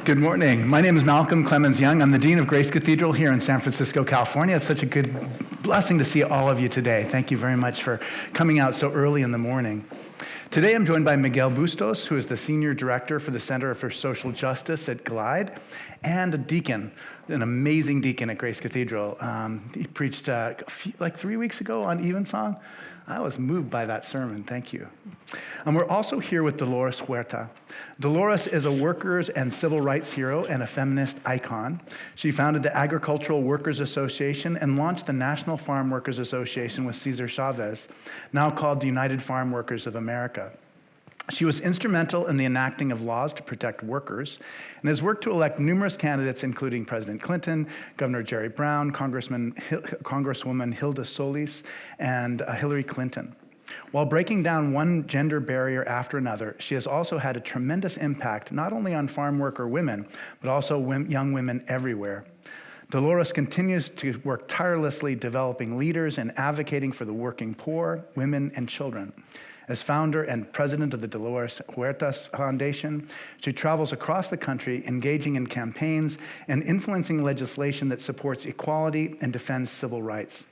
Good morning. My name is Malcolm Clemens Young. I'm the Dean of Grace Cathedral here in San Francisco, California. It's such a good blessing to see all of you today. Thank you very much for coming out so early in the morning. Today I'm joined by Miguel Bustos, who is the Senior Director for the Center for Social Justice at Glide, and a deacon, an amazing deacon at Grace Cathedral. He preached like 3 weeks ago on Evensong. I was moved by that sermon, thank you. And we're also here with Dolores Huerta. Dolores is a workers' and civil rights hero and a feminist icon. She founded the Agricultural Workers Association and launched the National Farm Workers Association with César Chávez, now called the United Farm Workers of America. She was instrumental in the enacting of laws to protect workers and has worked to elect numerous candidates, including President Clinton, Governor Jerry Brown, Congresswoman Hilda Solis, and Hillary Clinton. While breaking down one gender barrier after another, she has also had a tremendous impact not only on farm worker women, but also young women everywhere. Dolores continues to work tirelessly developing leaders and advocating for the working poor, women, and children. As founder and president of the Dolores Huerta Foundation, she travels across the country engaging in campaigns and influencing legislation that supports equality and defends civil rights.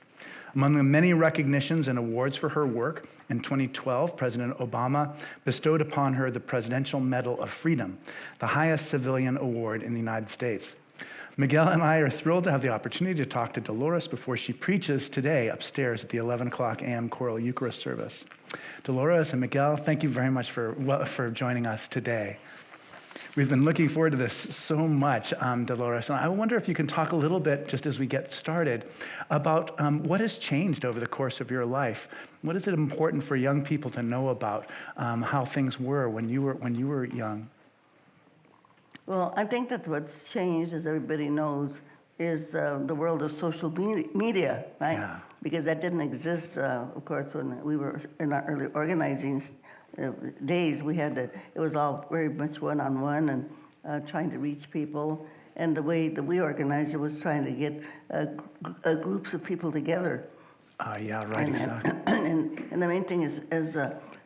Among the many recognitions and awards for her work, in 2012, President Obama bestowed upon her the Presidential Medal of Freedom, the highest civilian award in the United States. Miguel and I are thrilled to have the opportunity to talk to Dolores before she preaches today upstairs at the 11 o'clock a.m. Choral Eucharist service. Dolores and Miguel, thank you very much for joining us today. We've been looking forward to this so much, Dolores, and I wonder if you can talk a little bit, just as we get started, about what has changed over the course of your life. What is it important for young people to know about how things were when you were young? Well, I think that what's changed, as everybody knows, is the world of social media, right? Yeah. Because that didn't exist, of course, when we were in our early organizing days. It was all very much one-on-one and trying to reach people. And the way that we organized it was trying to get groups of people together. Yeah, right, exactly. And the main thing is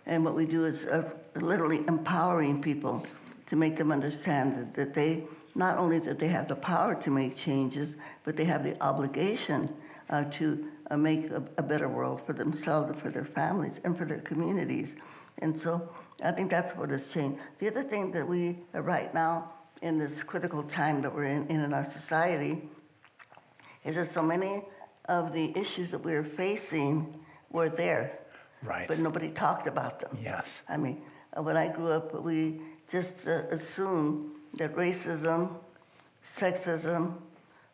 and what we do is literally empowering people to make them understand that they, not only that they have the power to make changes, but they have the obligation to make a better world for themselves and for their families and for their communities. And so I think that's what has changed. The other thing that we are right now in this critical time that we're in our society is that so many of the issues that we're facing were there, right, but nobody talked about them. Yes. I mean, when I grew up, we just assumed that racism, sexism,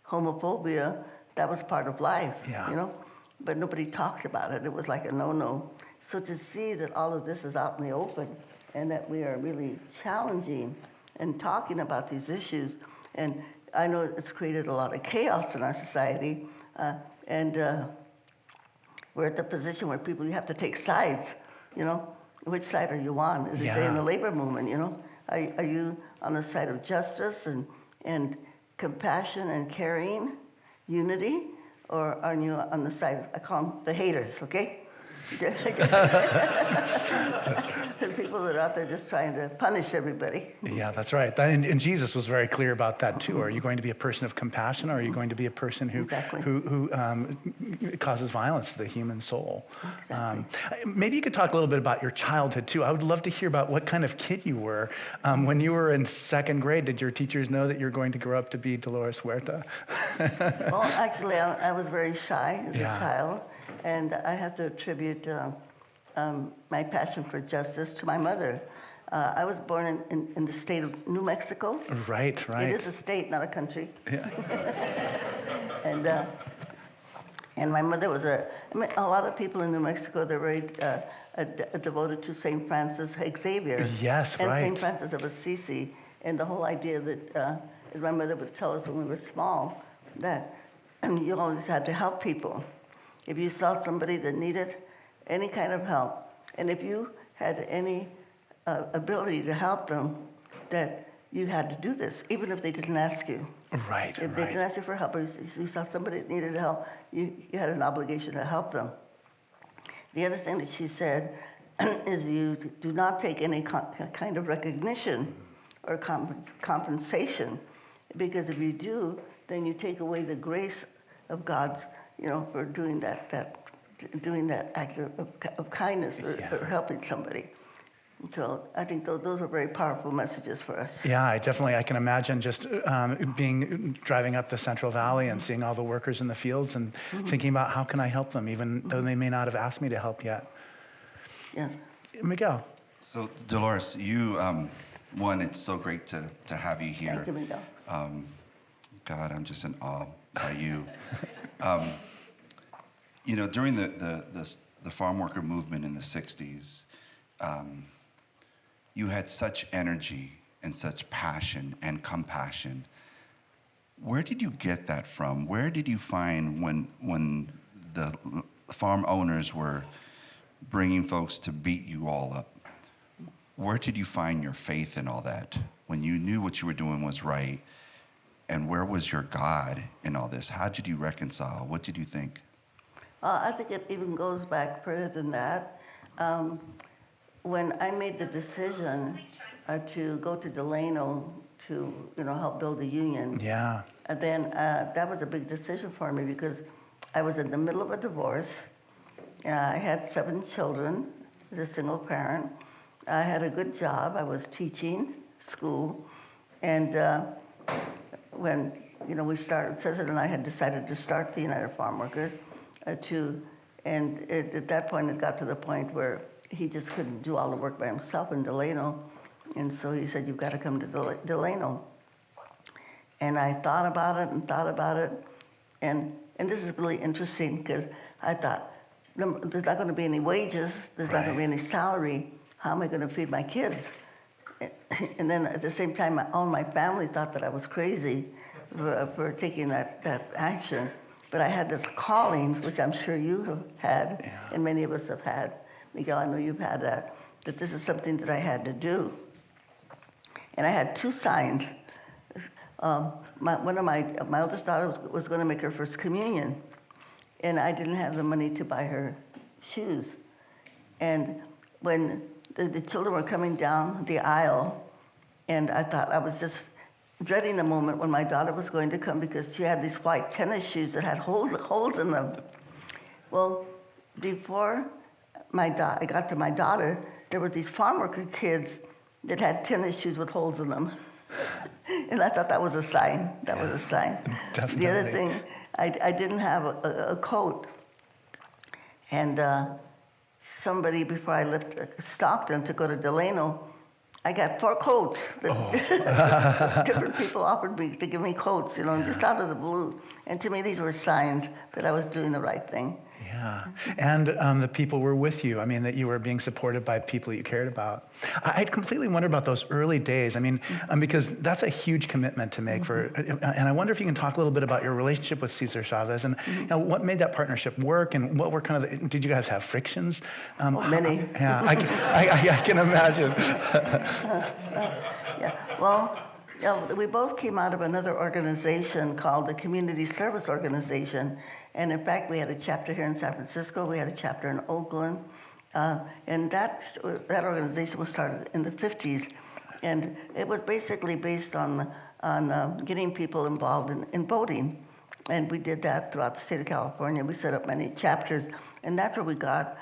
homophobia, that was part of life, Yeah. you know? But nobody talked about it. It was like a no-no. So to see that all of this is out in the open and that we are really challenging and talking about these issues, and I know it's created a lot of chaos in our society, and we're at the position where you have to take sides, you know? Which side are you on? As they say in the labor movement, you know? Are you on the side of justice and compassion and caring, unity, or are you on the side, I call them the haters, okay? The people that are out there just trying to punish everybody. Yeah, that's right. And Jesus was very clear about that too. Are you going to be a person of compassion, or are you going to be a person who causes violence to the human soul? Exactly. Maybe you could talk a little bit about your childhood too. I would love to hear about what kind of kid you were. When you were in second grade, did your teachers know that you're going to grow up to be Dolores Huerta? Well, actually, I was very shy as a child. And I have to attribute my passion for justice to my mother. I was born in the state of New Mexico. Right. It is a state, not a country. Yeah. And my mother was a lot of people in New Mexico, they're very devoted to St. Francis Xavier. Yes, and right. St. Francis of Assisi. And the whole idea that, as my mother would tell us when we were small, that you always had to help people. If you saw somebody that needed any kind of help, and if you had any ability to help them, that you had to do this, even if they didn't ask you. Right. If they didn't ask you for help, or you saw somebody that needed help, you had an obligation to help them. The other thing that she said is you do not take any kind of recognition or compensation. Because if you do, then you take away the grace of God's, for doing that act of kindness or helping somebody. So I think those are very powerful messages for us. Yeah, I can imagine just driving up the Central Valley and seeing all the workers in the fields and thinking about how can I help them, even though they may not have asked me to help yet. Yes. Miguel. So Dolores, you, one, it's so great to have you here. Thank you, Miguel. God, I'm just in awe by you. During the farm worker movement in the 60s, you had such energy and such passion and compassion. Where did you get that from? Where did you find when the farm owners were bringing folks to beat you all up? Where did you find your faith in all that? When you knew what you were doing was right, and where was your God in all this? How did you reconcile? What did you think? I think it even goes back further than that. When I made the decision to go to Delano to, help build a union, then that was a big decision for me because I was in the middle of a divorce. I had 7 children, as a single parent. I had a good job. I was teaching school, and when we started, César and I had decided to start the United Farm Workers, and at that point it got to the point where he just couldn't do all the work by himself in Delano, and so he said, "You've got to come to Delano." And I thought about it, and this is really interesting because I thought, there's not going to be any wages, there's not going to be any salary. How am I going to feed my kids? And then at the same time, all my family thought that I was crazy for taking that action. But I had this calling, which I'm sure you have had, and many of us have had. Miguel, I know you've had that this is something that I had to do. And I had 2 signs. My oldest daughter was going to make her first communion, and I didn't have the money to buy her shoes. And when the children were coming down the aisle, and I thought I was just dreading the moment when my daughter was going to come because she had these white tennis shoes that had holes in them. Well, before I got to my daughter, there were these farm worker kids that had tennis shoes with holes in them. And I thought that was a sign. That was a sign. Definitely. The other thing, I didn't have a coat. And somebody, before I left Stockton to go to Delano, I got 4 coats. Different people offered me to give me coats, just out of the blue. And to me, these were signs that I was doing the right thing. Yeah, and the people were with you. I mean, that you were being supported by people you cared about. I completely wonder about those early days. I mean, because that's a huge commitment to make for, and I wonder if you can talk a little bit about your relationship with César Chávez and what made that partnership work, and what were kind of did you guys have frictions? Many. Yeah, I can imagine. Well, we both came out of another organization called the Community Service Organization. And in fact, we had a chapter here in San Francisco. We had a chapter in Oakland. And that organization was started in the 50s. And it was basically based on getting people involved in voting. And we did that throughout the state of California. We set up many chapters. And that's where we got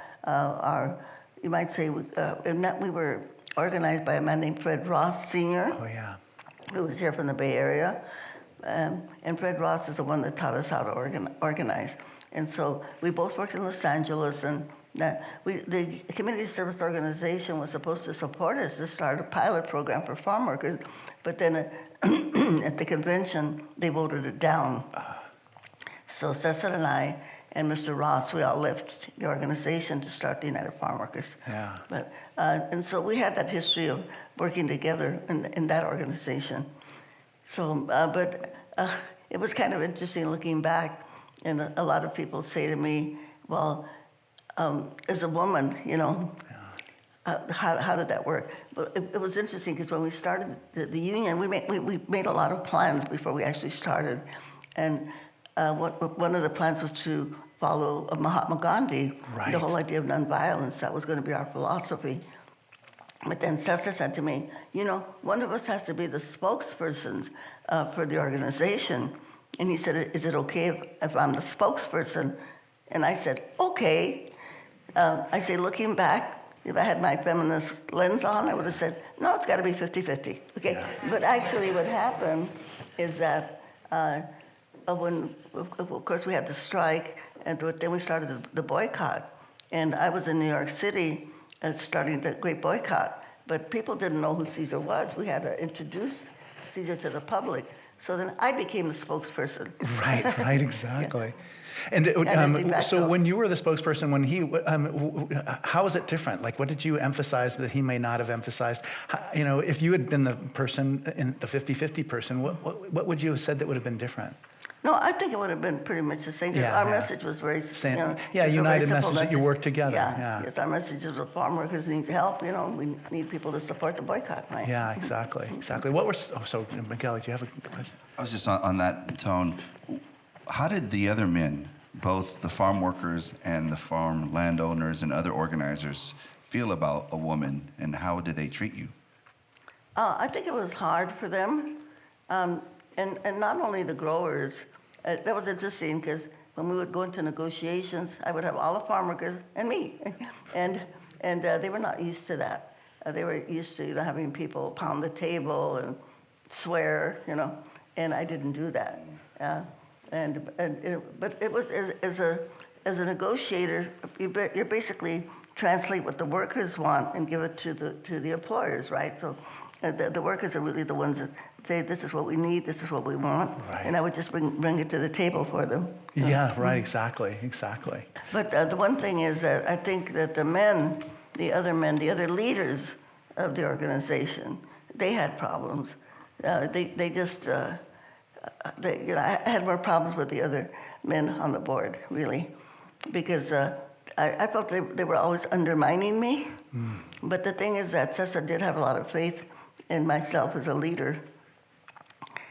you might say, and that we were organized by a man named Fred Ross Sr. Oh, yeah. Who was here from the Bay Area. And Fred Ross is the one that taught us how to organize. And so we both worked in Los Angeles, and the Community Service Organization was supposed to support us to start a pilot program for farm workers, but then at the convention, they voted it down. So César and I and Mr. Ross, we all left the organization to start the United Farm Workers. Yeah. But, and so we had that history of working together in that organization. So, it was kind of interesting looking back, and a lot of people say to me, well, as a woman, how did that work? Well, it was interesting because when we started the union, we made a lot of plans before we actually started. And one of the plans was to follow Mahatma Gandhi, Right. The whole idea of nonviolence. That was going to be our philosophy. But then César said to me, you know, one of us has to be the spokespersons for the organization. And he said, is it okay if I'm the spokesperson? And I said, okay. I say, looking back, if I had my feminist lens on, I would have said, no, it's got to be 50-50. Okay. Yeah. But actually what happened is that when, of course, we had the strike, and then we started the boycott. And I was in New York City starting the great boycott, but people didn't know who César was. We had to introduce César to the public. So then I became the spokesperson. Right, exactly. Yeah. And so when you were the spokesperson, when he, how was it different? Like, what did you emphasize that he may not have emphasized? You know, if you had been the person, in the 50-50 person, what would you have said that would have been different? No, I think it would have been pretty much the same, because our message was very same. You know, united message that you work together. Yes, our message is that farm workers need help. You know, we need people to support the boycott, right? Yeah, exactly. What were, so Miguel, do you have a question? I was just on that tone. How did the other men, both the farm workers and the farm landowners and other organizers, feel about a woman, and how did they treat you? I think it was hard for them, and not only the growers. That was interesting, because when we would go into negotiations, I would have all the farm workers and me, and they were not used to that. They were used to having people pound the table and swear, and I didn't do that. But it was as a negotiator, you basically translate what the workers want and give it to the employers, right? So the workers are really the ones that say, this is what we need, this is what we want, right. And I would just bring it to the table for them. Yeah, right, exactly. But the one thing is that I think that the other leaders of the organization, they had problems. They just, I had more problems with the other men on the board, really, because I felt they were always undermining me. Mm. But the thing is that César did have a lot of faith in myself as a leader.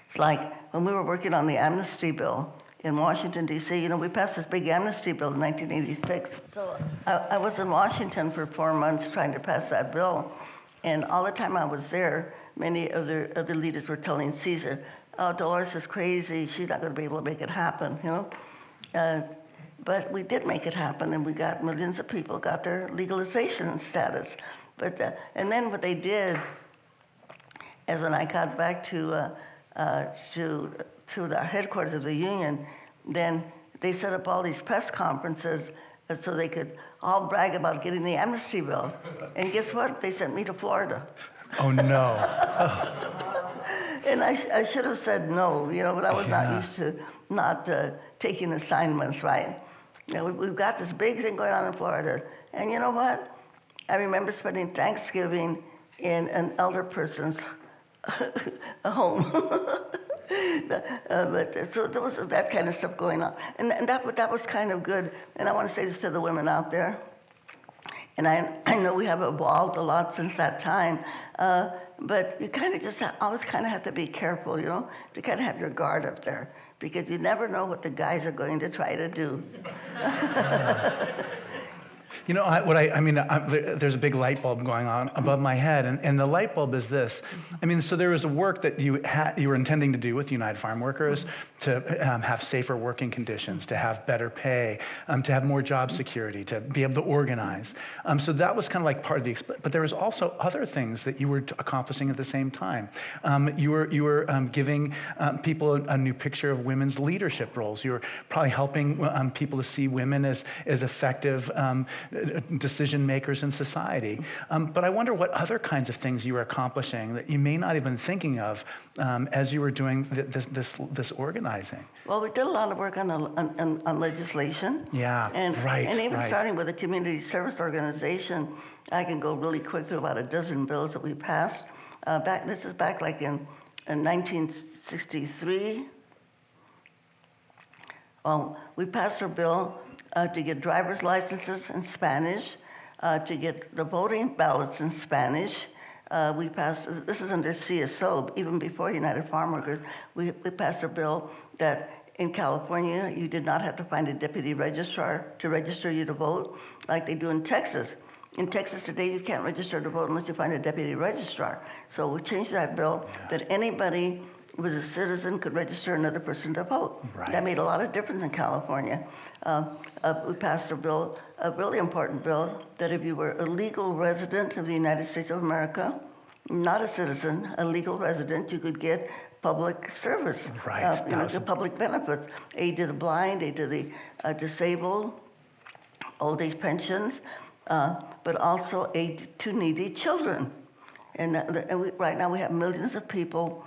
It's like when we were working on the amnesty bill in Washington, D.C., we passed this big amnesty bill in 1986. So I was in Washington for 4 months trying to pass that bill. And all the time I was there, many other leaders were telling César, oh, Dolores is crazy, she's not going to be able to make it happen, But we did make it happen, and we got millions of people got their legalization status. But and then what they did is when I got back to the headquarters of the union, then they set up all these press conferences so they could all brag about getting the amnesty bill. And guess what? They sent me to Florida. Oh, no. And I should have said no, but I was not used to not taking assignments, right? We've got this big thing going on in Florida. And you know what? I remember spending Thanksgiving in an elder person's home. So there was that kind of stuff going on. And that was kind of good. And I want to say this to the women out there. And I know we have evolved a lot since that time. But you kind of just always kind of have to be careful, to kind of have your guard up there, because you never know what the guys are going to try to do. There's a big light bulb going on above my head, and the light bulb is this. So there was a work that you were intending to do with United Farm Workers to have safer working conditions, to have better pay, to have more job security, to be able to organize. So that was kind of like part of the, but there was also other things that you were accomplishing at the same time. You were giving people a new picture of women's leadership roles. You were probably helping people to see women as effective decision makers in society. But I wonder what other kinds of things you were accomplishing that you may not have been thinking of as you were doing this organizing. Well, we did a lot of work on legislation. Yeah, And even starting with the community service organization, I can go really quick through about a dozen bills that we passed. This is back like in 1963. We passed a bill to get driver's licenses in Spanish, to get the voting ballots in Spanish. We passed, this is under CSO, even before United Farm Workers, we passed a bill that in California, you did not have to find a deputy registrar to register you to vote, like they do in Texas. In Texas today, you can't register to vote unless you find a deputy registrar. So we changed that bill that anybody who was a citizen could register another person to vote. Right. That made a lot of difference in California. We passed a bill, a really important bill, that if you were a legal resident of the United States of America, not a citizen, a legal resident, you could get public service, Right. the public benefits, aid to the blind, aid to the disabled, old age pensions, but also aid to needy children. And right now we have millions of people,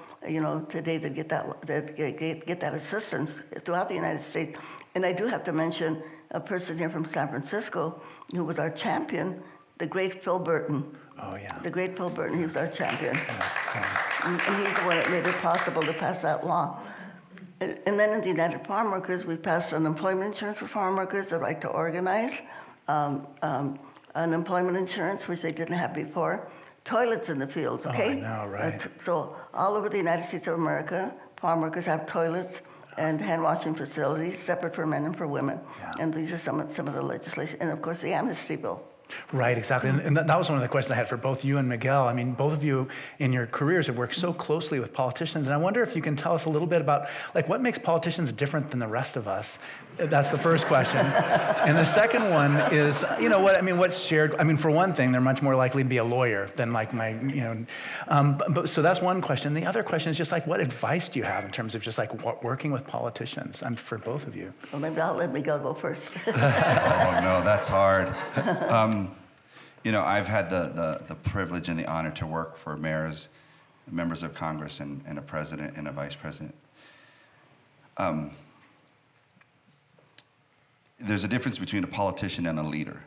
today that get that assistance throughout the United States. And I do have to mention a person here from San Francisco who was our champion, the great Phil Burton. Oh, yeah. The great Phil Burton, he was our champion. Yeah. And he's the one that made it possible to pass that law. And then in the United Farm Workers, we passed unemployment insurance for farm workers, the right to organize, unemployment insurance, which they didn't have before, toilets in the fields, okay? Oh, I know, right. So all over the United States of America, farm workers have toilets and hand washing facilities separate for men and for women. Yeah. And these are some of the legislation. And of course, the amnesty bill. Right, exactly. And that was one of the questions I had for both you and Miguel. I mean, both of you in your careers have worked so closely with politicians. And I wonder if you can tell us a little bit about, what makes politicians different than the rest of us? That's the first question. And the second one is, what's shared? I mean, for one thing, they're much more likely to be a lawyer than but so that's one question. The other question is just what advice do you have in terms of just working with politicians? For both of you. Well, maybe I'll let Miguel go first. Oh, no, that's hard. I've had the privilege and the honor to work for mayors, members of Congress, and a president and a vice president. There's a difference between a politician and a leader.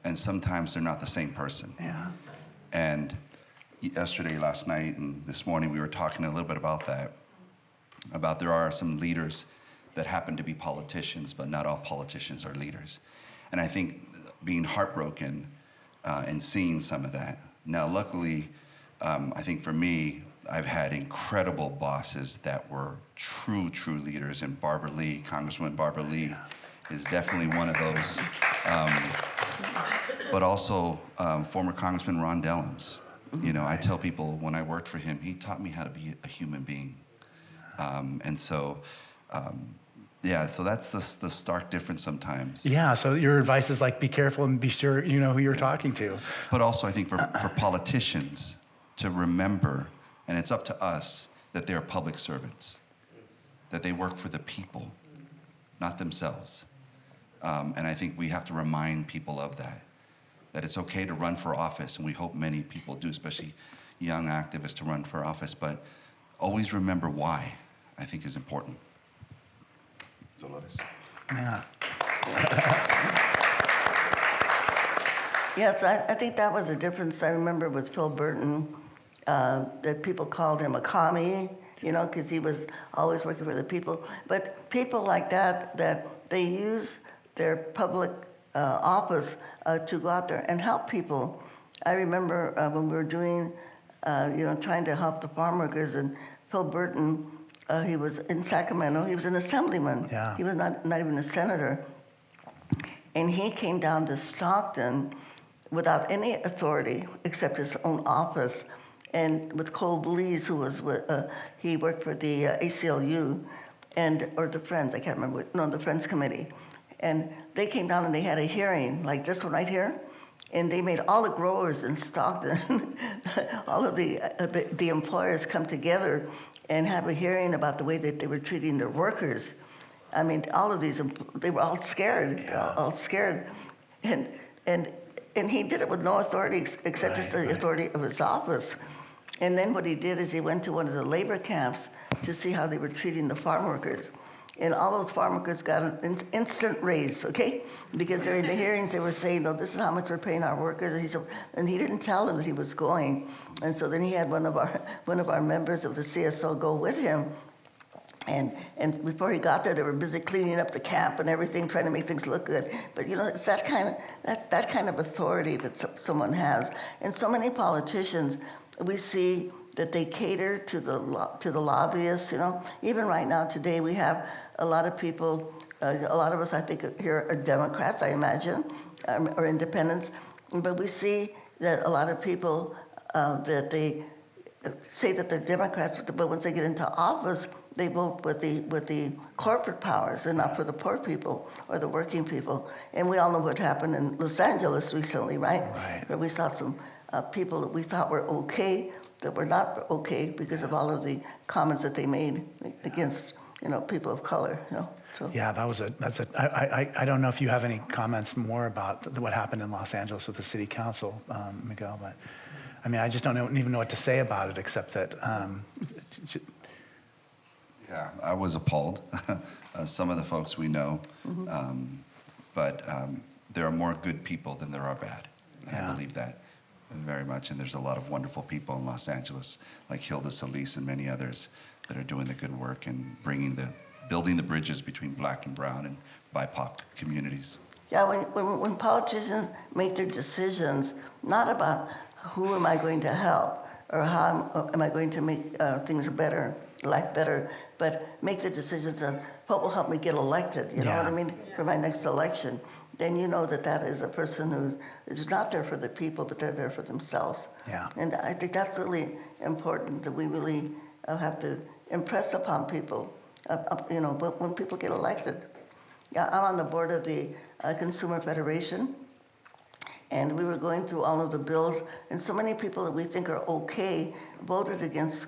And sometimes they're not the same person. Yeah. And yesterday, last night, and this morning, we were talking a little bit about that, about there are some leaders that happen to be politicians, but not all politicians are leaders. And I think being heartbroken and seeing some of that. Now, luckily, I think for me, I've had incredible bosses that were true leaders, and Congresswoman Barbara Lee is definitely one of those. But also former Congressman Ron Dellums. I tell people when I worked for him, he taught me how to be a human being. So that's the stark difference sometimes. Yeah, so your advice is be careful and be sure you know who you're talking to. But also I think for politicians to remember, and it's up to us, that they are public servants, that they work for the people, not themselves. And I think we have to remind people of that it's okay to run for office, and we hope many people do, especially young activists, to run for office, but always remember why, I think, is important. Dolores. Yeah. Yes, I think that was a difference I remember with Phil Burton, that people called him a commie, because he was always working for the people. But people like that they use their public office to go out there and help people. I remember when we were doing, trying to help the farm workers, and Phil Burton, he was in Sacramento. He was an assemblyman. Yeah. He was not even a senator. And he came down to Stockton without any authority except his own office, and with Cole Blease, who was he worked for the ACLU, or the Friends, I can't remember. No, the Friends Committee. And they came down and they had a hearing like this one right here, and they made all the growers in Stockton, all of the employers come together and have a hearing about the way that they were treating their workers. I mean, all of these, they were all scared, all scared. And he did it with no authority except just the authority of his office. And then what he did is he went to one of the labor camps to see how they were treating the farm workers. And all those farm workers got an instant raise, okay? Because during the hearings, they were saying, no, this is how much we're paying our workers. And he didn't tell them that he was going. And so then he had one of our members of the CSO go with him. And before he got there, they were busy cleaning up the camp and everything, trying to make things look good. But it's that kind of authority that someone has. And so many politicians, we see that they cater to the lobbyists. Even right now today, we have a lot of people. A lot of us, I think, here are Democrats, I imagine, or independents. But we see that a lot of people that they say that they're Democrats, but once they get into office, they vote with the corporate powers and not for the poor people or the working people. And we all know what happened in Los Angeles recently, right? Right. Where we saw some people that we thought were okay that were not okay because of all of the comments that they made against, people of color, So. Yeah, I don't know if you have any comments more about what happened in Los Angeles with the city council, Miguel, but I mean, I just don't even know what to say about it except that. Yeah, I was appalled. Some of the folks we know, but there are more good people than there are bad. And I believe that very much. And there's a lot of wonderful people in Los Angeles, like Hilda Solis and many others, that are doing the good work and building the bridges between black and brown and BIPOC communities. Yeah, when politicians make their decisions, not about who am I going to help or how am I going to make things better, life better, but make the decisions of what will help me get elected, you know what I mean, for my next election, then you know that is a person who's not there for the people, but they're there for themselves. Yeah. And I think that's really important, that we really have to impress upon people, when people get elected. Yeah, I'm on the board of the Consumer Federation, and we were going through all of the bills, and so many people that we think are okay voted against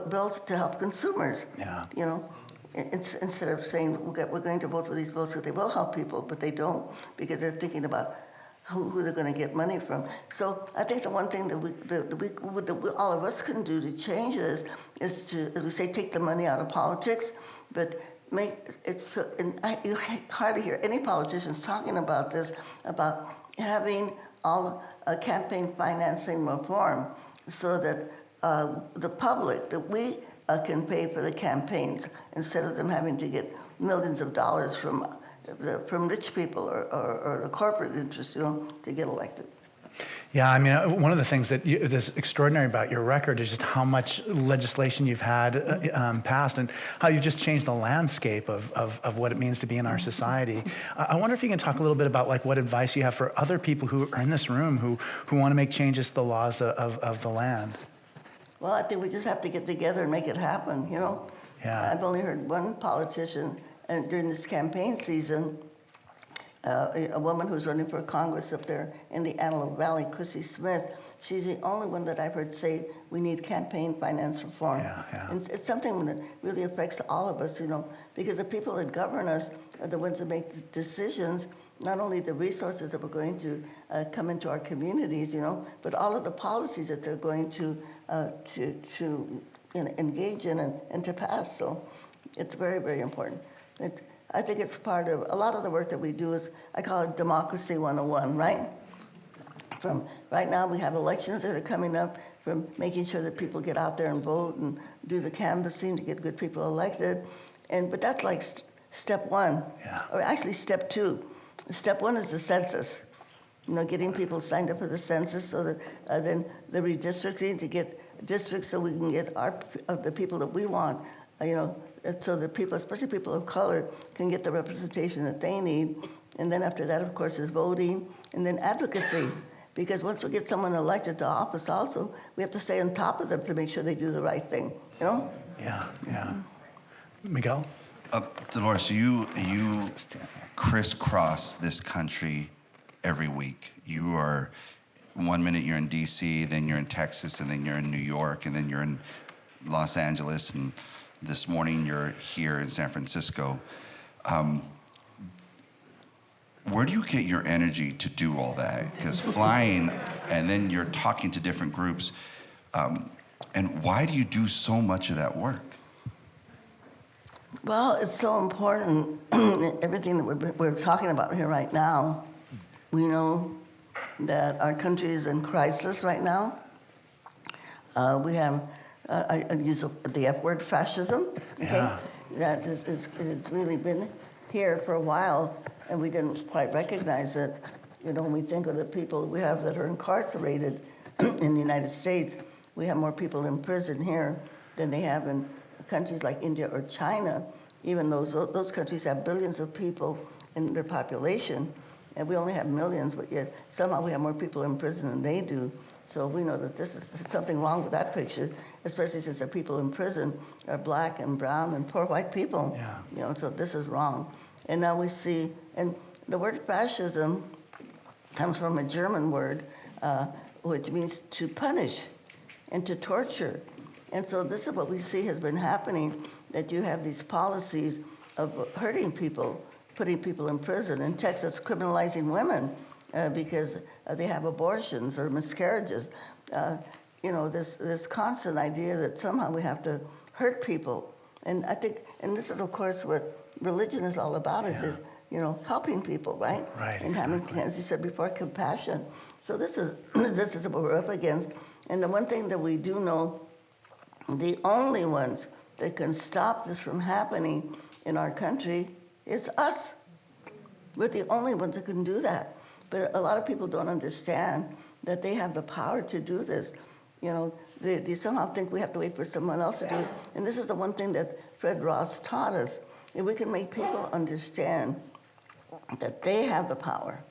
bills to help consumers. Yeah. Instead of saying we're going to vote for these bills because they will help people, but they don't, because they're thinking about who they're going to get money from. So I think the one thing that all of us can do to change this is to, as we say, take the money out of politics, but make it so. And you hardly hear any politicians talking about this, about having all campaign financing reform, so that the public, that we can pay for the campaigns instead of them having to get millions of dollars from rich people or the corporate interests, to get elected. Yeah, I mean, one of the things that is extraordinary about your record is just how much legislation you've had passed and how you've just changed the landscape of what it means to be in our society. I wonder if you can talk a little bit about what advice you have for other people who are in this room who want to make changes to the laws of the land. Well, I think we just have to get together and make it happen, Yeah. I've only heard one politician, and during this campaign season, a woman who's running for Congress up there in the Antelope Valley, Chrissy Smith, she's the only one that I've heard say we need campaign finance reform. Yeah. And it's something that really affects all of us, because the people that govern us are the ones that make the decisions, not only the resources that we're going to come into our communities, but all of the policies that they're going to engage in and to pass. So it's very, very important. I think it's part of a lot of the work that we do is, I call it Democracy 101, right? From right now, we have elections that are coming up, from making sure that people get out there and vote and do the canvassing to get good people elected. But that's like step one, or actually step two. Step one is the census. Getting people signed up for the census, so that then the redistricting to get districts so we can get the people that we want, so that people, especially people of color, can get the representation that they need. And then after that, of course, is voting, and then advocacy. Because once we get someone elected to office also, we have to stay on top of them to make sure they do the right thing, Yeah. Miguel? Dolores, you crisscross this country every week. You are, 1 minute you're in D.C., then you're in Texas, and then you're in New York, and then you're in Los Angeles, and this morning you're here in San Francisco. Where do you get your energy to do all that? Because flying, and then you're talking to different groups, and why do you do so much of that work? Well, it's so important, everything that we're talking about here right now. We know that our country is in crisis right now. We have, I use the F word, fascism, okay? That has really been here for a while, and we didn't quite recognize it. When we think of the people we have that are incarcerated in the United States, we have more people in prison here than they have in countries like India or China. Even those countries have billions of people in their population, and we only have millions, but yet somehow we have more people in prison than they do. So we know that this is something wrong with that picture, especially since the people in prison are black and brown and poor white people. Yeah. You know, so this is wrong. And now we see, and the word fascism comes from a German word, which means to punish and to torture. And so this is what we see has been happening, that you have these policies of hurting people, putting people in prison. In Texas, criminalizing women because they have abortions or miscarriages. You know, this constant idea that somehow we have to hurt people. And I think, and this is of course what religion is all about, is you know, helping people, right? Right, and having, exactly. as you said before, compassion. So this is this is what we're up against. And the one thing that we do know, the only ones that can stop this from happening in our country is us. We're the only ones that can do that. But a lot of people don't understand that they have the power to do this. You know, they somehow think we have to wait for someone else to do it. And this is the one thing that Fred Ross taught us. If we can make people understand that they have the power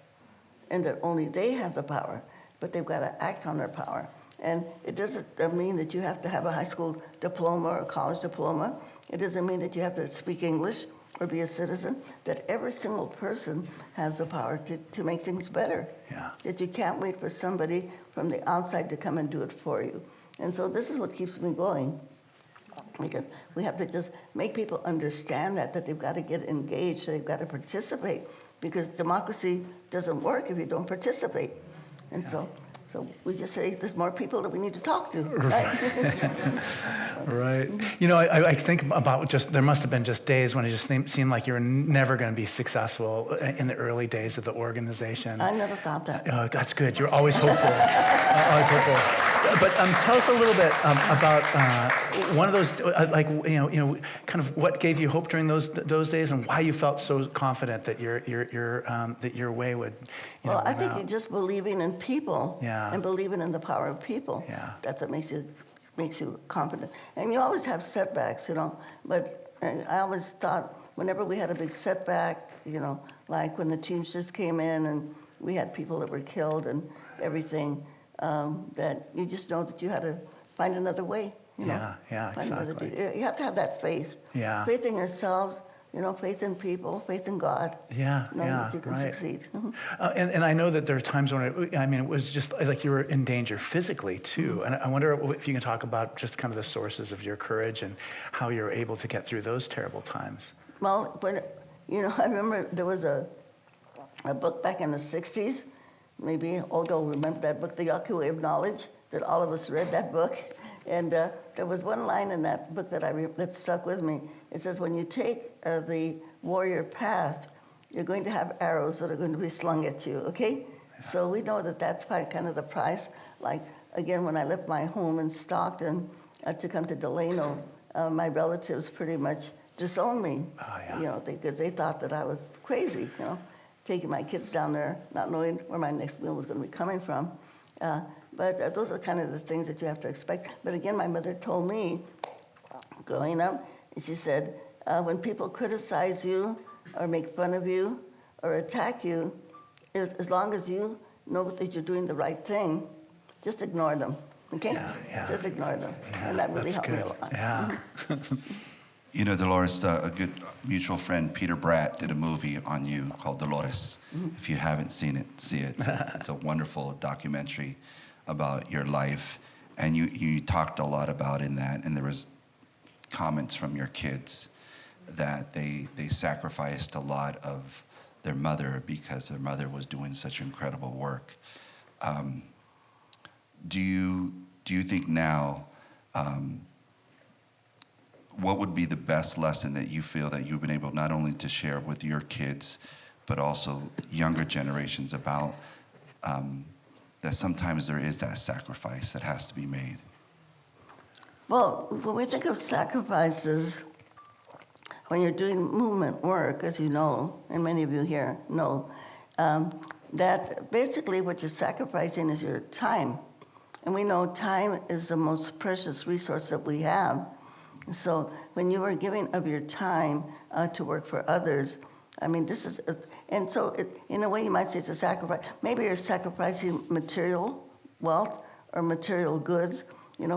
and that only they have the power, but they've got to act on their power. And it doesn't mean that you have to have a high school diploma or a college diploma. It doesn't mean that you have to speak English or be a citizen, that every single person has the power to make things better. Yeah. That you can't wait for somebody from the outside to come and do it for you. And so this is what keeps me going. Because we have to just make people understand that they've got to get engaged, they've got to participate, because democracy doesn't work if you don't participate. And so we just say there's more people that we need to talk to, right? Right. You know, I think about just, there must have been just days when it just seemed like you were never going to be successful in the early days of the organization. I never thought that. That's good. You're always hopeful. Always hopeful. But tell us a little bit about one of those, kind of what gave you hope during those days, and why you felt so confident that your way would. Well, I win think out. you're just believing in people and believing in the power of people. Yeah. That's what makes you confident. And you always have setbacks, you know. But I always thought whenever we had a big setback, you know, like when the Teamsters came in and we had people that were killed and everything, that you just know that you had to find another way. You know, find exactly. you have to have that faith. Yeah. Faith in yourselves. You know, faith in people, faith in God. Knowing that you can succeed. And I know that there are times when it was just like you were in danger physically too. And I wonder if you can talk about just kind of the sources of your courage and how you're able to get through those terrible times. Well, but you know, I remember there was a book back in the 60s. Maybe Olga will remember that book, The Yaku Way of Knowledge, that all of us read that book. And there was one line in that book that stuck with me. It says, when you take the warrior path, you're going to have arrows that are going to be slung at you, okay? Yeah. So we know that that's kind of the price. Like, again, when I left my home in Stockton to come to Delano, my relatives pretty much disowned me, you know, because they thought that I was crazy, you know, taking my kids down there, not knowing where my next meal was going to be coming from. But those are kind of the things that you have to expect. But again, my mother told me, growing up, and she said, when people criticize you or make fun of you or attack you, as long as you know that you're doing the right thing, just ignore them, okay? Yeah. Just ignore them. And that really helped me a lot. Yeah. You know, Dolores, a good mutual friend, Peter Bratt, did a movie on you called Dolores. If you haven't seen it, see it. It's a wonderful documentary about your life. And you talked a lot about in that, and there was comments from your kids that they sacrificed a lot of their mother because their mother was doing such incredible work. Do you think now, what would be the best lesson that you feel that you've been able not only to share with your kids, but also younger generations about that sometimes there is that sacrifice that has to be made? Well, when we think of sacrifices, when you're doing movement work, as you know, and many of you here know, that basically what you're sacrificing is your time. And we know time is the most precious resource that we have. So when you are giving of your time to work for others, I mean, this is, and so in a way you might say it's a sacrifice. Maybe you're sacrificing material wealth or material goods,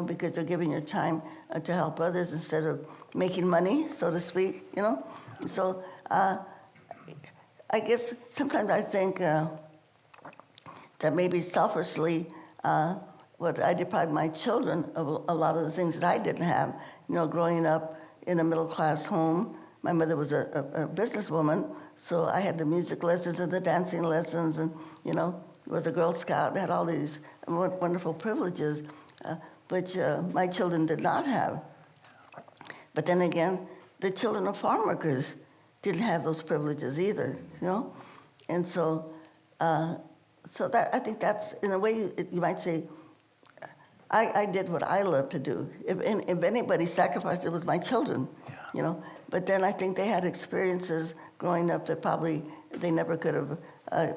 because you're giving your time to help others instead of making money, so to speak, So I guess sometimes I think that maybe selfishly, I deprived my children of a lot of the things that I didn't have. Growing up in a middle-class home, my mother was a businesswoman, so I had the music lessons and the dancing lessons, and was a Girl Scout. They had all these wonderful privileges, which my children did not have. But then again, the children of farm workers didn't have those privileges either, And so, that I think that's, in a way, you might say, I did what I love to do. If anybody sacrificed, it was my children, But then I think they had experiences growing up that probably they never could have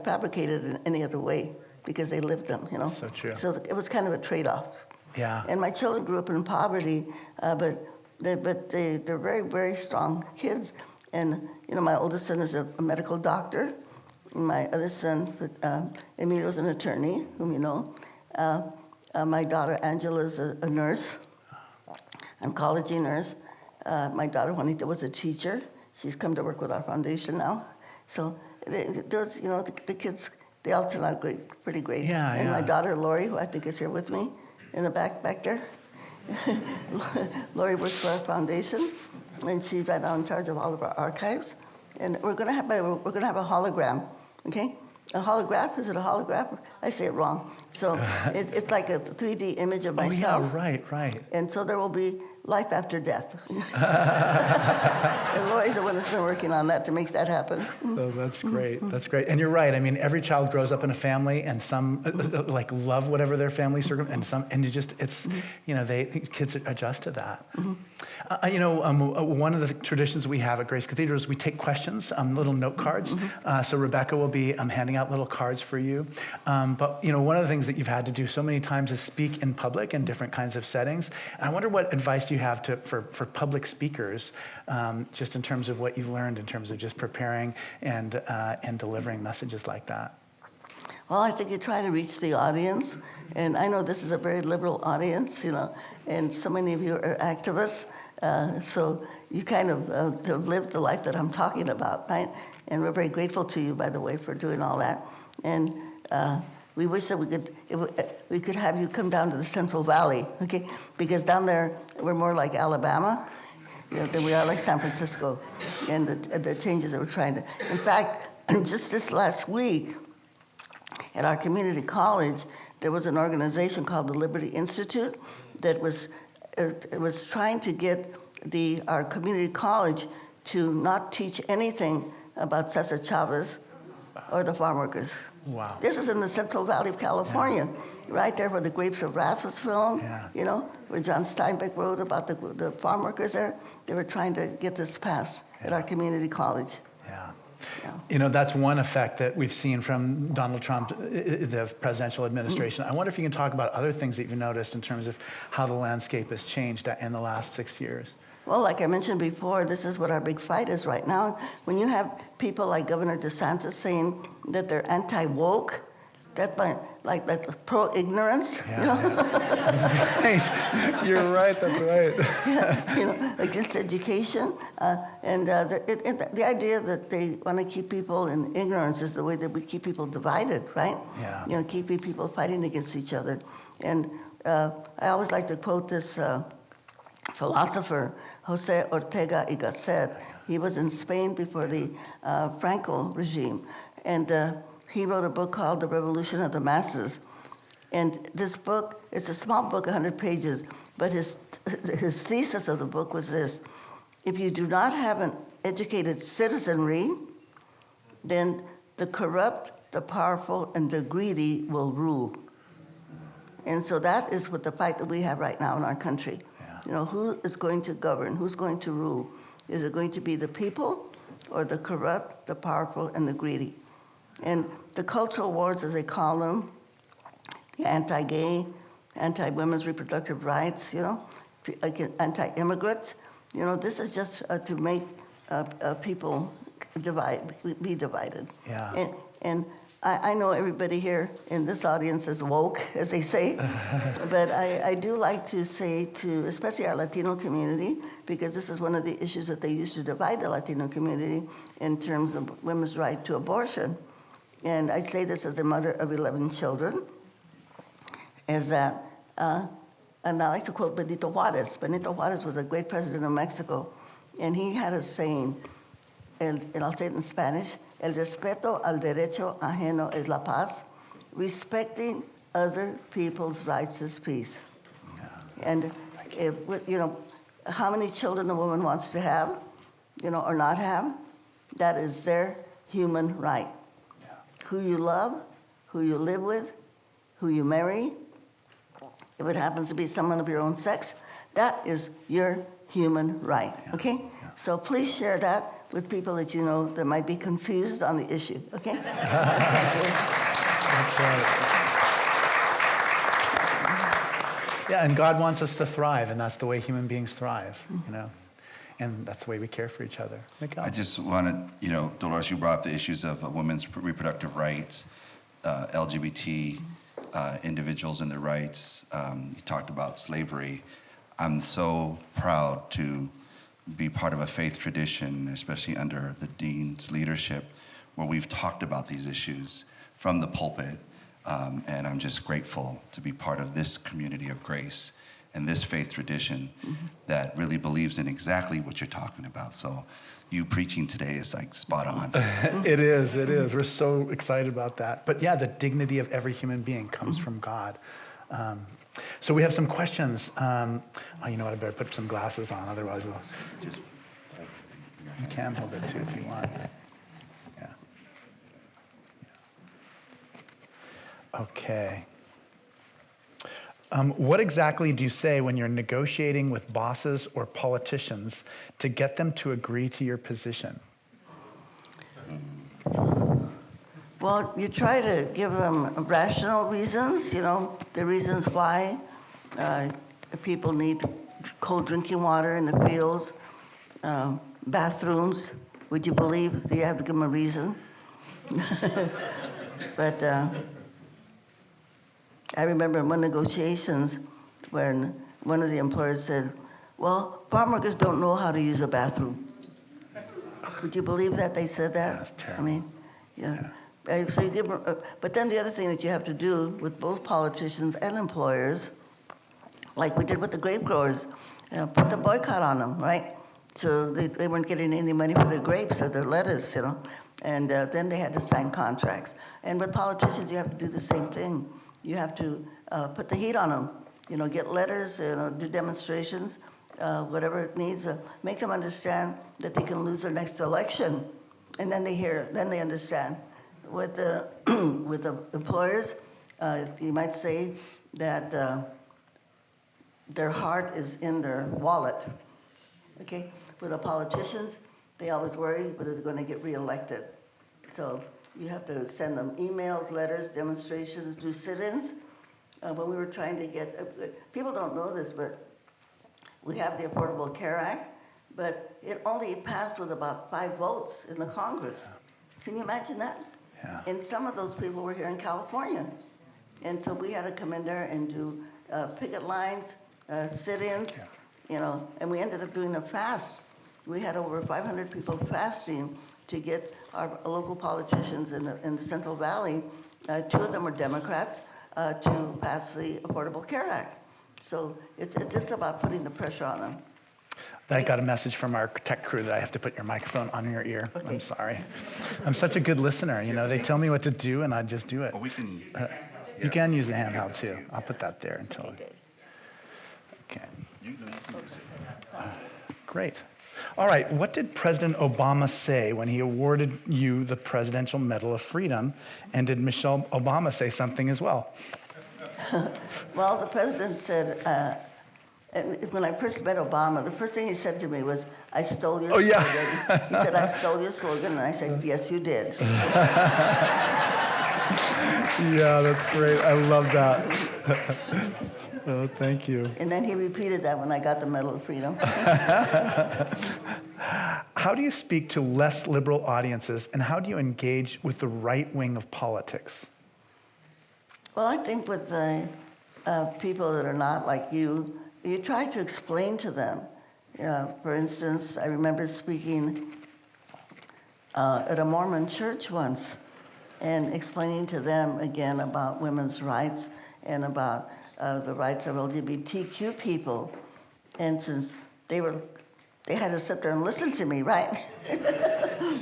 fabricated in any other way because they lived them, So true. So it was kind of a trade-off. Yeah. And my children grew up in poverty, but they're very, very strong kids. And, my oldest son is a medical doctor. My other son, Emilio, is an attorney, whom you know. My daughter, Angela, is a nurse, oncology nurse. My daughter, Juanita, was a teacher. She's come to work with our foundation now. So those, the kids, they all turn out pretty great. Yeah, and yeah. my daughter, Lori, who I think is here with me in the back there. Lori works for our foundation, and she's right now in charge of all of our archives. And we're gonna have a hologram, okay? A holograph? Is it a holograph? I say it wrong. So it's like a 3D image of myself. Oh, yeah, right. And so there will be life after death. And Lori's the one that's been working on that to make that happen. So that's great. That's great. And you're right. I mean, every child grows up in a family, and some love whatever their family kids adjust to that. One of the traditions we have at Grace Cathedral is we take questions, little note cards. So Rebecca will be handing out little cards for you. But one of the things that you've had to do so many times is speak in public in different kinds of settings. And I wonder what advice you have for public speakers, just in terms of what you've learned in terms of just preparing and delivering messages like that. Well, I think you try to reach the audience, and I know this is a very liberal audience, and so many of you are activists, so you kind of have lived the life that I'm talking about, right? And we're very grateful to you, by the way, for doing all that. And we wish that we could have you come down to the Central Valley, okay? Because down there we're more like Alabama than we are like San Francisco, and the changes that we're trying to. In fact, just this last week, at our community college, there was an organization called the Liberty Institute that was trying to get our community college to not teach anything about César Chávez or the farm workers. Wow. This is in the Central Valley of California, right there where The Grapes of Wrath was filmed, where John Steinbeck wrote about the farm workers there. They were trying to get this passed at our community college. Yeah. That's one effect that we've seen from Donald Trump, the presidential administration. I wonder if you can talk about other things that you've noticed in terms of how the landscape has changed in the last 6 years. Well, like I mentioned before, this is what our big fight is right now. When you have people like Governor DeSantis saying that they're anti-woke, that's pro-ignorance. Right. You're right, that's right. Against education. And the idea that they want to keep people in ignorance is the way that we keep people divided, right? Yeah. Keeping people fighting against each other. And I always like to quote this philosopher, Jose Ortega y Gasset. He was in Spain before the Franco regime. And he wrote a book called The Revolution of the Masses. And this book, it's a small book, 100 pages, but his thesis of the book was this: if you do not have an educated citizenry, then the corrupt, the powerful, and the greedy will rule. And so that is what the fight that we have right now in our country. Who is going to govern? Who's going to rule? Is it going to be the people or the corrupt, the powerful, and the greedy? And the cultural wars, as they call them, the anti-gay, anti-women's reproductive rights, anti-immigrants, this is just to make people be divided. Yeah. And I know everybody here in this audience is woke, as they say, but I do like to say to, especially our Latino community, because this is one of the issues that they used to divide the Latino community in terms of women's right to abortion. And I say this as a mother of 11 children, is that, and I like to quote Benito Juarez. Benito Juarez was a great president of Mexico, and he had a saying, and I'll say it in Spanish, el respeto al derecho ajeno es la paz. Respecting other people's rights is peace. Yeah. And if, you know, how many children a woman wants to have, you know, or not have, that is their human right. Yeah. Who you love, who you live with, who you marry, if it happens to be someone of your own sex, that is your human right, yeah. Okay? Yeah. So please share that with people that you know that might be confused on the issue, okay? That's right. Yeah, and God wants us to thrive, and that's the way human beings thrive, you know? And that's the way we care for each other. Miguel? I just wanted, you know, Dolores, you brought up the issues of women's reproductive rights, LGBT individuals and their rights. You talked about slavery. I'm so proud to be part of a faith tradition, especially under the dean's leadership, where we've talked about these issues from the pulpit. And I'm just grateful to be part of this community of grace and this faith tradition that really believes in exactly what you're talking about. So you preaching today is like spot on. It is. We're so excited about that. But yeah, the dignity of every human being comes from God. So we have some questions. Oh, you know what? I better put some glasses on, otherwise you can hold it too if you want. Yeah. Okay. What exactly do you say when you're negotiating with bosses or politicians to get them to agree to your position? Well, you try to give them rational reasons, you know, the reasons why people need cold drinking water in the fields, bathrooms. Would you believe that you have to give them a reason? But I remember in one negotiations when one of the employers said, well, farm workers don't know how to use a bathroom. Would you believe that they said that? That's terrible. I mean, yeah. So you give them, but then the other thing that you have to do with both politicians and employers, like we did with the grape growers, put the boycott on them, right? So they weren't getting any money for their grapes or their lettuce, you know, and then they had to sign contracts. And with politicians, you have to do the same thing. You have to put the heat on them, you know, get letters, you know, do demonstrations, whatever it needs, make them understand that they can lose their next election, and then they understand. With the employers, you might say that their heart is in their wallet. Okay, with the politicians, they always worry whether they're going to get reelected. So you have to send them emails, letters, demonstrations, do sit-ins. When we were trying to get, people don't know this, but we have the Affordable Care Act, but it only passed with about 5 votes in the Congress. Can you imagine that? Yeah. And some of those people were here in California. And so we had to come in there and do picket lines, sit-ins, yeah. You know, and we ended up doing a fast. We had over 500 people fasting to get our local politicians in the Central Valley, 2 of them were Democrats, to pass the Affordable Care Act. So it's just about putting the pressure on them. I got a message from our tech crew that I have to put your microphone on your ear. Okay. I'm sorry. I'm such a good listener. You know, they tell me what to do, and I just do it. Well, we can. You can use the handheld too. I'll put that there until. Okay. Great. All right. What did President Obama say when he awarded you the Presidential Medal of Freedom? And did Michelle Obama say something as well? Well, the president said. And when I first met Obama, the first thing he said to me was, I stole your slogan. Yeah. He said, I stole your slogan, and I said, yes, you did. Yeah, that's great. I love that. Oh, thank you. And then he repeated that when I got the Medal of Freedom. How do you speak to less liberal audiences, and how do you engage with the right wing of politics? Well, I think with the people that are not like you try to explain to them. For instance, I remember speaking at a Mormon church once and explaining to them again about women's rights and about the rights of LGBTQ people. And since they had to sit there and listen to me, right?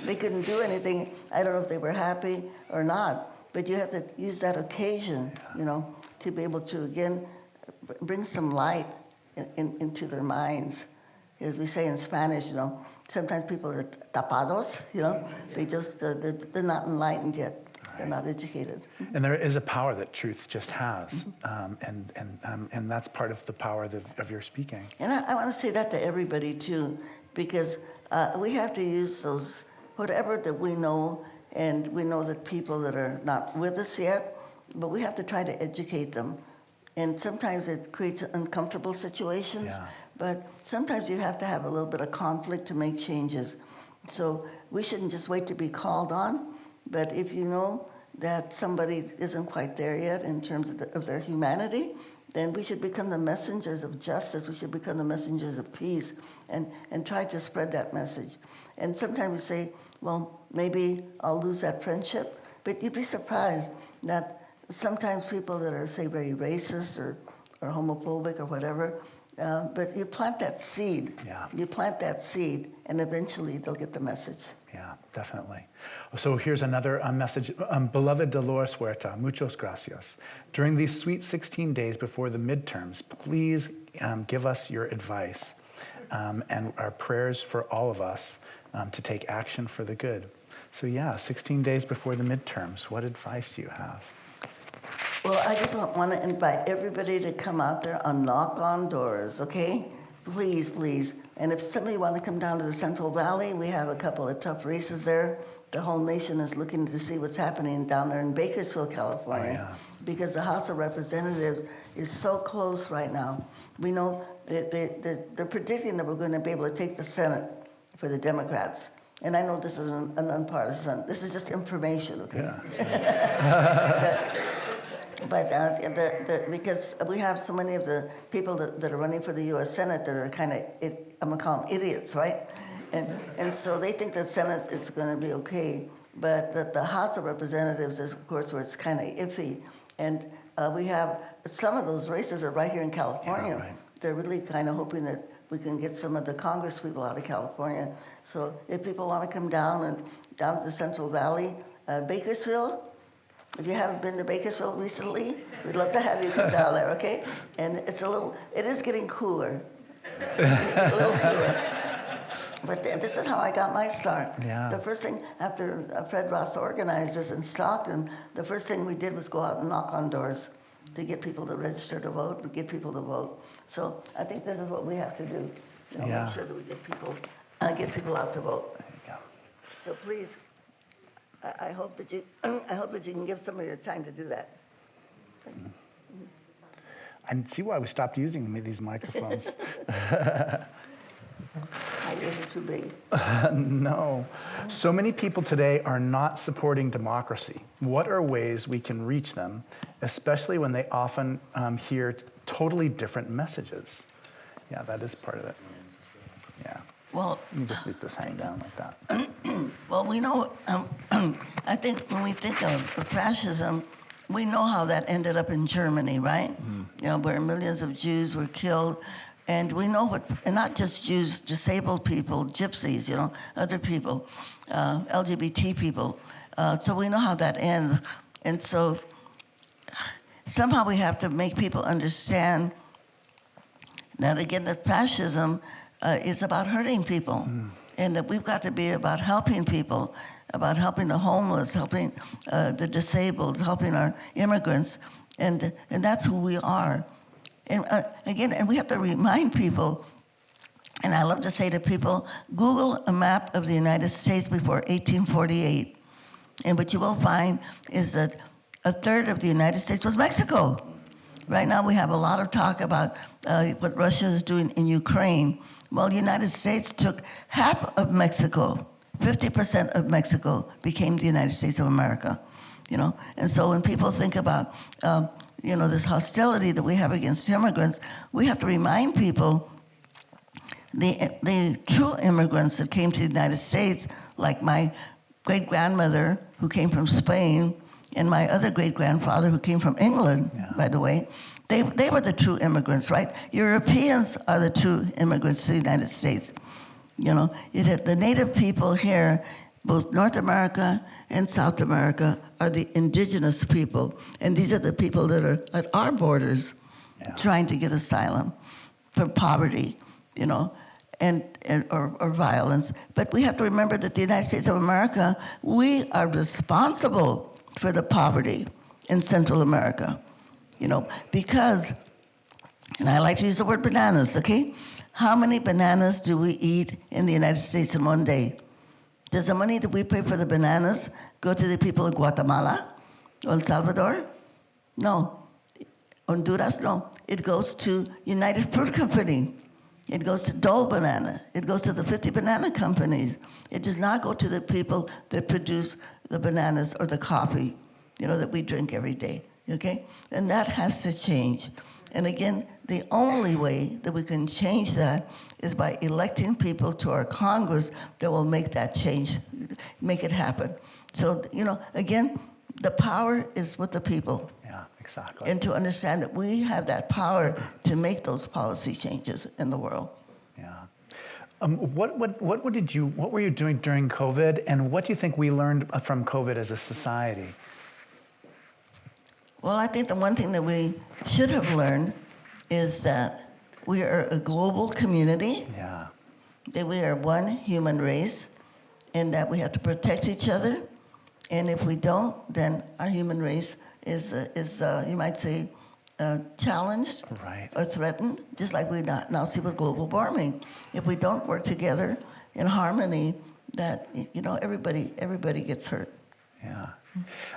They couldn't do anything. I don't know if they were happy or not, but you have to use that occasion, to be able to, again, bring some light into their minds. As we say in Spanish, sometimes people are tapados, they just, they're not enlightened yet. They're not educated. And there is a power that truth just has, and that's part of the power of your speaking. And I want to say that to everybody too, because we have to use those, whatever that we know, and we know that people that are not with us yet, but we have to try to educate them. And sometimes it creates uncomfortable situations, but sometimes you have to have a little bit of conflict to make changes. So we shouldn't just wait to be called on, but if you know that somebody isn't quite there yet in terms of their humanity, then we should become the messengers of justice. We should become the messengers of peace and try to spread that message. And sometimes we say, well, maybe I'll lose that friendship, but you'd be surprised that sometimes people that are, say, very racist or homophobic or whatever, but you plant that seed. Yeah. You plant that seed, and eventually they'll get the message. Yeah, definitely. So here's another message. Beloved Dolores Huerta, muchos gracias. During these sweet 16 days before the midterms, please give us your advice and our prayers for all of us to take action for the good. So 16 days before the midterms, what advice do you have? Well, I just want to invite everybody to come out there and knock on doors, okay? Please, please. And if some of you want to come down to the Central Valley, we have a couple of tough races there. The whole nation is looking to see what's happening down there in Bakersfield, California, because the House of Representatives is so close right now. We know they're predicting that we're going to be able to take the Senate for the Democrats. And I know this is an nonpartisan. This is just information, okay? Yeah. But because we have so many of the people that are running for the U.S. Senate that are kind of, I'm going to call them idiots, right? And so they think that Senate is going to be okay, but that the House of Representatives is, of course, where it's kind of iffy. And we have some of those races are right here in California. Yeah, right. They're really kind of hoping that we can get some of the Congress people out of California. So if people want to come down to the Central Valley, Bakersfield, if you haven't been to Bakersfield recently, we'd love to have you come down there, okay? And it is getting cooler. A little cooler. But this is how I got my start. Yeah. The first thing, after Fred Ross organized this in Stockton, the first thing we did was go out and knock on doors to get people to register to vote, to get people to vote. So I think this is what we have to do. Make sure that we get people out to vote. There you go. So please, I hope that you can give some of your time to do that. I see why we stopped using these microphones. My ears are too big. No. So many people today are not supporting democracy. What are ways we can reach them, especially when they often hear totally different messages? Yeah, that is part of it. Yeah. Well, Let me just leave this hang down like that. well, we know, I think when we think of fascism, we know how that ended up in Germany, right? Where millions of Jews were killed. And we know and not just Jews, disabled people, gypsies, other people, LGBT people. So we know how that ends. And so somehow we have to make people understand that, again, that fascism is about hurting people. And that we've got to be about helping people, about helping the homeless, helping the disabled, helping our immigrants. And that's who we are. And again, and we have to remind people, and I love to say to people, Google a map of the United States before 1848. And what you will find is that a third of the United States was Mexico. Right now we have a lot of talk about what Russia is doing in Ukraine. Well, the United States took half of Mexico. 50% of Mexico became the United States of America, you know? And so when people think about, you know, this hostility that we have against immigrants, we have to remind people the true immigrants that came to the United States, like my great-grandmother who came from Spain, and my other great-grandfather who came from England, by the way, they were the true immigrants, right? Europeans are the true immigrants to the United States. You know, the native people here, both North America and South America, are the indigenous people. And these are the people that are at our borders trying to get asylum from poverty, you know, or violence. But we have to remember that the United States of America, we are responsible for the poverty in Central America, you know, because, and I like to use the word bananas, okay? How many bananas do we eat in the United States in one day? Does the money that we pay for the bananas go to the people of Guatemala or El Salvador? No. Honduras? No. It goes to United Fruit Company. It goes to Dole Banana. It goes to the 50 banana companies. It does not go to the people that produce the bananas or the coffee, you know, that we drink every day, okay? And that has to change. And again, the only way that we can change that is by electing people to our Congress that will make that change, make it happen. So, you know, again, the power is with the people. Yeah, exactly. And to understand that we have that power to make those policy changes in the world. Yeah. What were you doing during COVID, and what do you think we learned from COVID as a society? Well, I think the one thing that we should have learned is that we are a global community, that we are one human race, and that we have to protect each other. And if we don't, then our human race is you might say, challenged or threatened, just like we now see with global warming. If we don't work together in harmony, that, you know, everybody gets hurt. Yeah.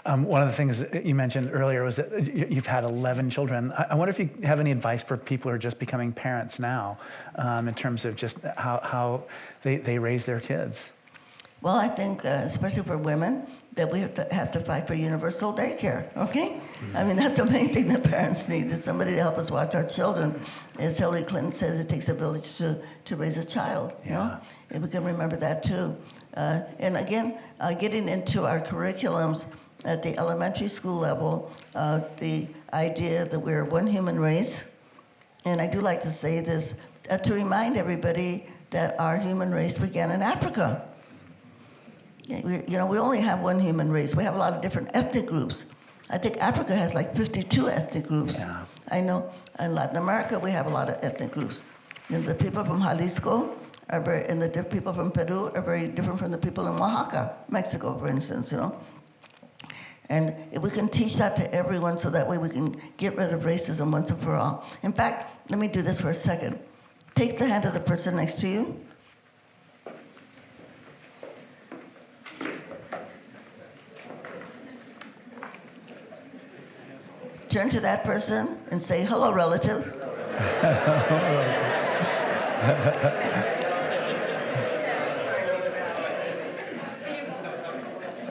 One of the things you mentioned earlier was that you've had 11 children. I wonder if you have any advice for people who are just becoming parents now, in terms of just how they raise their kids. Well, I think, especially for women, that we have to fight for universal daycare, okay? Mm-hmm. I mean, that's the main thing that parents need, is somebody to help us watch our children. As Hillary Clinton says, it takes a village to raise a child, you know? And we can remember that, too. And again, getting into our curriculums at the elementary school level, the idea that we're one human race. And I do like to say this, to remind everybody that our human race began in Africa. You know, we only have one human race. We have a lot of different ethnic groups. I think Africa has like 52 ethnic groups. Yeah. I know in Latin America we have a lot of ethnic groups. You know, the people from Jalisco and the people from Peru are very different from the people in Oaxaca, Mexico, for instance, you know. And if we can teach that to everyone so that way we can get rid of racism once and for all. In fact, let me do this for a second. Take the hand of the person next to you. Turn to that person and say, hello, relative.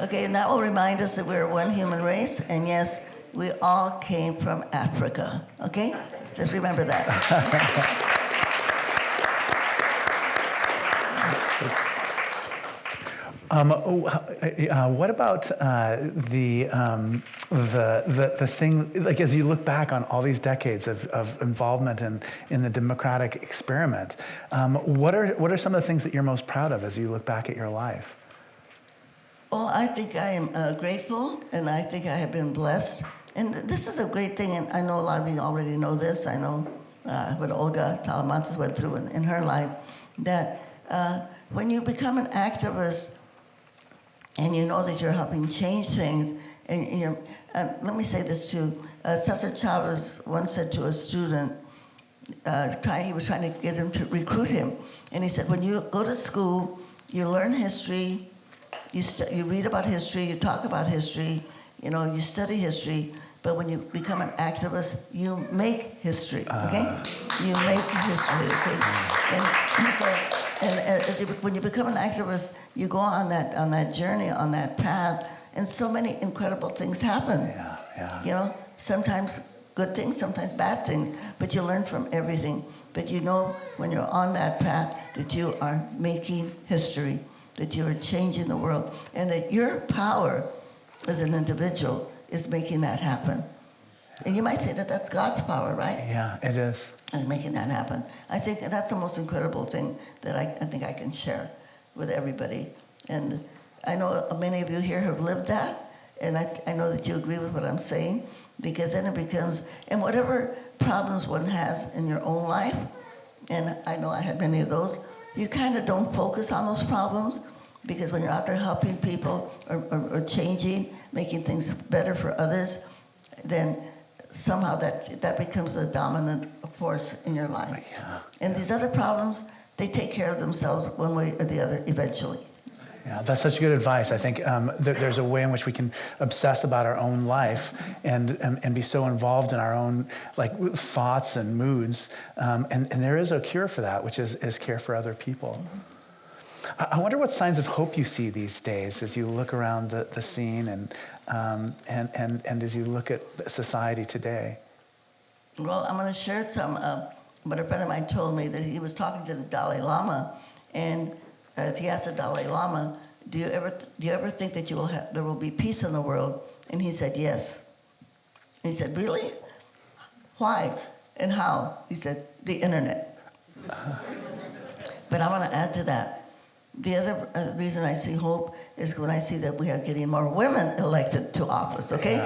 Okay, and that will remind us that we're one human race, and yes, we all came from Africa, okay? Just remember that. What about the thing, like as you look back on all these decades of involvement in the democratic experiment, what are some of the things that you're most proud of as you look back at your life? Well, I think I am grateful, and I think I have been blessed. And this is a great thing, and I know a lot of you already know this. I know what Olga Talamantes went through in her life, that when you become an activist, and you know that you're helping change things, and let me say this too. César Chávez once said to a student, he was trying to get him to recruit him, and he said, when you go to school, you learn history, you read about history, you talk about history, you know, you study history, But when you become an activist, you make history, okay? You make history, okay? When you become an activist, you go on that journey, on that path, and so many incredible things happen. You know, sometimes good things, sometimes bad things, but you learn from everything. But you know when you're on that path that you are making history, that you are changing the world, and that your power as an individual is making that happen. And you might say that that's God's power, right? Yeah, it is. Is making that happen. I think that's the most incredible thing that I think I can share with everybody. And I know many of you here have lived that, and I know that you agree with what I'm saying, because then it becomes, and whatever problems one has in your own life, and I know I had many of those, you kind of don't focus on those problems, because when you're out there helping people or changing, making things better for others, then somehow that becomes the dominant force in your life. And these other problems, they take care of themselves one way or the other eventually. Yeah, that's such good advice. I think there's a way in which we can obsess about our own life and be so involved in our own thoughts and moods. And there is a cure for that, which is care for other people. I wonder what signs of hope you see these days as you look around the scene and as you look at society today. Well, I'm going to share some. But a friend of mine told me that he was talking to the Dalai Lama, and he asked the Dalai Lama, "Do you ever think that there will be peace in the world?" And he said, "Yes." And he said, "Really? Why and how?" He said, "The internet." But I want to add to that. The other reason I see hope is when I see that we are getting more women elected to office, okay?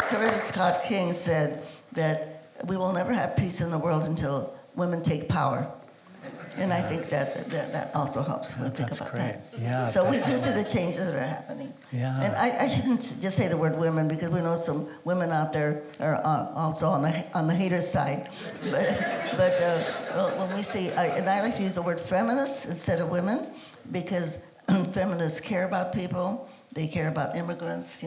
Coretta Scott King said that we will never have peace in the world until women take power. And I think that also helps when we think about that. Yeah, so we do see the changes that are happening. Yeah. And I shouldn't just say the word women, because we know some women out there are also on the hater side. But when we see, and I like to use the word feminists instead of women, because feminists care about people, they care about immigrants,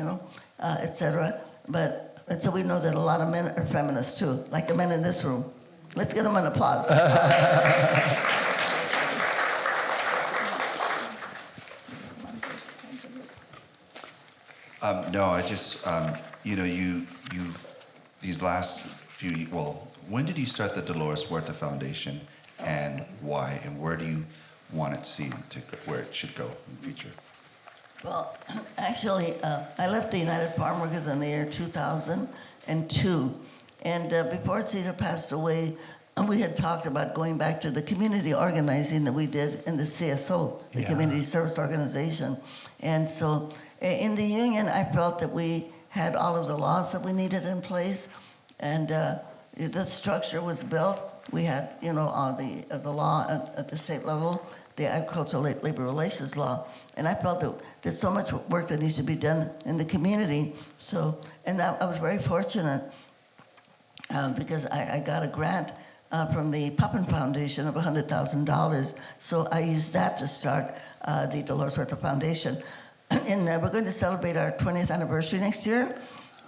etc. And so we know that a lot of men are feminists too, like the men in this room. Let's give them an applause. No, I just, you these last few, when did you start the Dolores Huerta Foundation, and why, and where do you want it seen where it should go in the future? Well, actually, I left the United Farm Workers in the year 2002. And before Cesar passed away, we had talked about going back to the community organizing that we did in the CSO, the Community Service Organization. And so in the union, I felt that we had all of the laws that we needed in place, and the structure was built. We had, all the law at the state level, the agricultural labor relations law, and I felt that there's so much work that needs to be done in the community. So, and I was very fortunate because I got a grant from the Poppin Foundation of $100,000. So I used that to start the Dolores Huerta Foundation. And we're going to celebrate our 20th anniversary next year.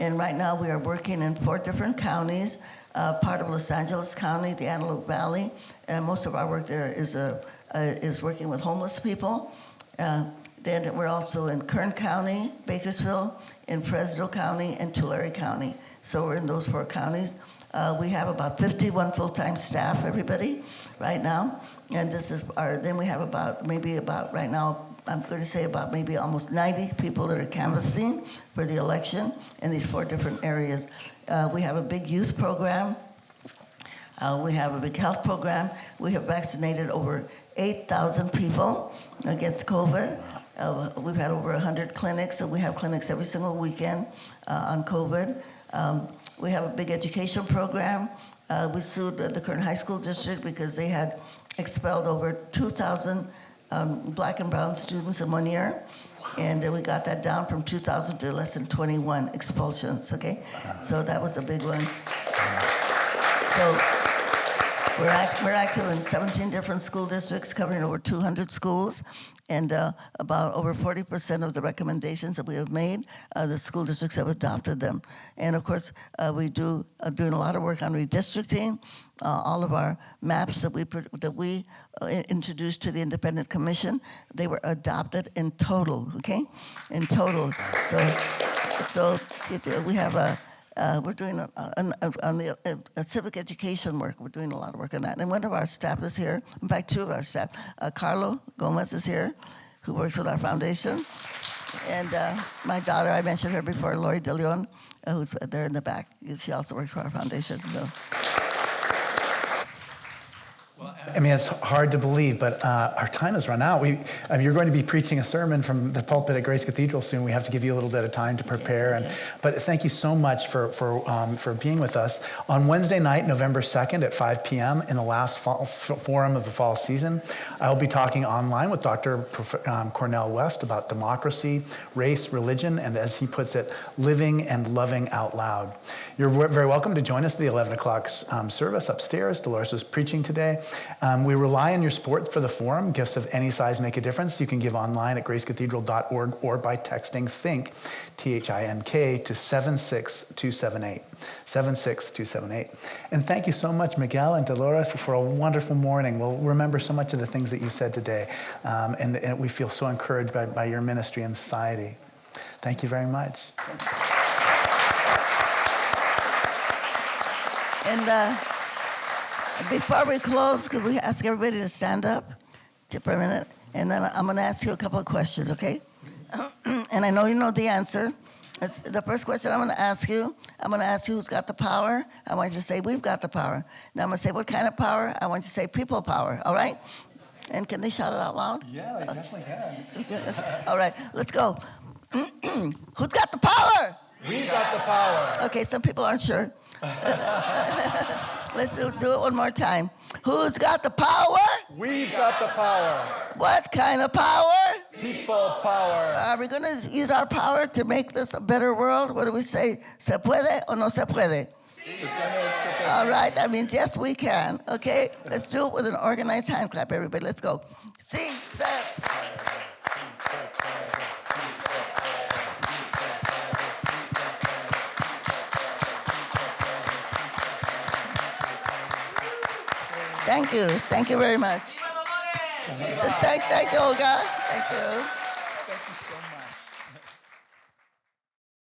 And right now we are working in 4 different counties, part of Los Angeles County, the Antelope Valley. And most of our work there is working with homeless people. Then we're also in Kern County, Bakersfield, in Fresno County, and Tulare County. So we're in those 4 counties. We have about 51 full-time staff, everybody, right now. And then we have about right now, I'm going to say about maybe almost 90 people that are canvassing for the election in these 4 different areas. We have a big youth program. We have a big health program. We have vaccinated over 8,000 people against COVID. We've had over 100 clinics, so we have clinics every single weekend on COVID. We have a big education program. We sued the Kern High School District because they had expelled over 2,000 black and brown students in 1 year. And we got that down from 2,000 to less than 21 expulsions, okay? So that was a big one. We're active in 17 different school districts, covering over 200 schools, and about over 40% of the recommendations that we have made, the school districts have adopted them. And of course, we doing a lot of work on redistricting. All of our maps that we introduced to the Independent Commission, they were adopted in total. Okay, in total. We have we're doing on the civic education work. We're doing a lot of work on that. And one of our staff is here. In fact, two of our staff. Carlo Gomez is here, who works with our foundation. And my daughter, I mentioned her before, Lori De Leon, who's there in the back. She also works for our foundation. So. I mean, it's hard to believe, but our time has run out. You're going to be preaching a sermon from the pulpit at Grace Cathedral soon. We have to give you a little bit of time to prepare. But thank you so much for being with us. On Wednesday night, November 2nd at 5 p.m. in the last forum of the fall season, I will be talking online with Dr. Cornel West about democracy, race, religion, and as he puts it, living and loving out loud. You're very welcome to join us at the 11 o'clock service upstairs. Dolores was preaching today. We rely on your support for the forum. Gifts of any size make a difference. You can give online at gracecathedral.org or by texting THINK, T-H-I-N-K, to 76278. 76278. And thank you so much, Miguel and Dolores, for a wonderful morning. We'll remember so much of the things that you said today, and we feel so encouraged by your ministry in society. Thank you very much. And before we close, could we ask everybody to stand up for a minute? And then I'm going to ask you a couple of questions, okay? And I know you know the answer. The first question I'm going to ask you who's got the power. I want you to say, we've got the power. Now I'm going to say, what kind of power? I want you to say, people power, all right? And can they shout it out loud? Yeah, they definitely can. All right, let's go. Who's got the power? We got the power. Okay, some people aren't sure. Let's do it one more time. Who's got the power? We've got the power. What kind of power? People power. Are we going to use our power to make this a better world? What do we say? ¿Se puede o no se puede? All right, that means yes, we can. Okay, let's do it with an organized hand clap, everybody. Let's go. Sí, se. Thank you. Thank you very much. Thank you, Olga. Thank you. Thank you so much.